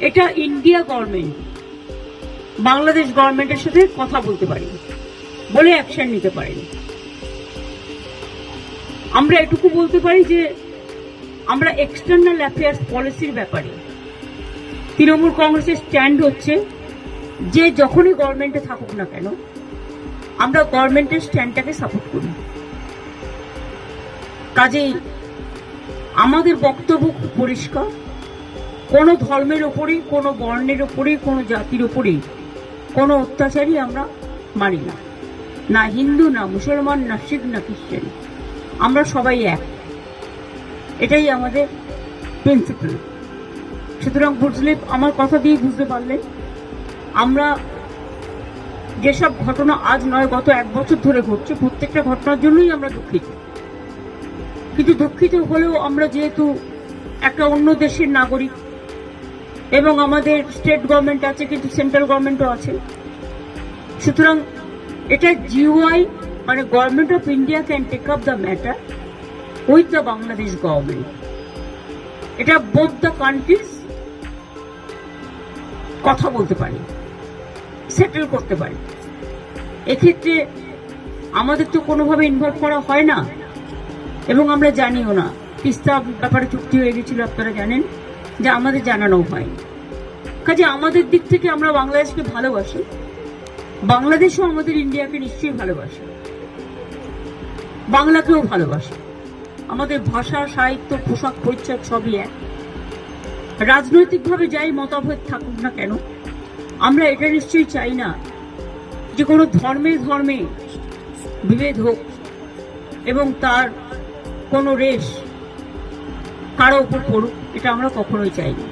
এটা India government Bangladesh গভর্নমেন্টের সাথে কথা বলতে পারি, বলে অ্যাকশন নিতে পারি। আমরা এটুকু বলতে পারি যে আমরা এক্সটার্নাল অ্যাফেয়ার্স পলিসির ব্যাপারে তৃণমূল কংগ্রেসের স্ট্যান্ড হচ্ছে যে যখনই গভর্নমেন্টে থাকুক না কেন আমরা গভর্নমেন্টের স্ট্যান্ডটাকে সাপোর্ট করি। কাজেই আমাদের বক্তব্য খুব পরিষ্কার, কোনো ধর্মের ওপরেই, কোনো বর্ণের ওপরেই, কোনো জাতির ওপরেই কোনো অত্যাচারই আমরা মানি না, না হিন্দু, না মুসলমান, না শিখ, না খ্রিস্টান, আমরা সবাই এক, এটাই আমাদের প্রিন্সিপাল। সুতরাং বুঝলে, আমার কথা দিয়ে বুঝতে পারলেন আমরা যেসব ঘটনা আজ নয় গত 1 বছর ধরে ঘটছে, প্রত্যেকটা ঘটনার জন্যই আমরা দুঃখিত। কিন্তু দুঃখিত হলেও আমরা যেহেতু একটা অন্য দেশের নাগরিক এবং আমাদের স্টেট গভর্নমেন্ট আছে, কিন্তু সেন্ট্রাল গভর্নমেন্টও আছে, সুতরাং এটা জিওআই মানে government of India can take up the matter with the Bangladesh government. এটা বোথ দ্য কান্ট্রিজ কথা বলতে পারি, সেটেল করতে পারি। এক্ষেত্রে আমাদের তো কোনোভাবে ইনভলভ করা হয় না এবং আমরা জানিও না। তিস্তা ব্যাপারে চুক্তি হয়ে গেছিল, আপনারা জানেন, যে আমাদের জানানো হয়নি। কাজে আমাদের দিক থেকে আমরা বাংলাদেশকে ভালোবাসি, বাংলাদেশও আমাদের ইন্ডিয়াকে নিশ্চয়ই ভালোবাসে, বাংলাকেও ভালোবাসে। আমাদের ভাষা, সাহিত্য, পোশাক, পরিচ্ছদ সবই এক। রাজনৈতিকভাবে যাই মতভেদ থাকুক না কেন, আমরা এটা নিশ্চয়ই চাই না যে কোনো ধর্মে ধর্মে বিভেদ হোক এবং তার কোনো রেশ কারো উপর পড়ুক, এটা আমরা কখনোই চাই না।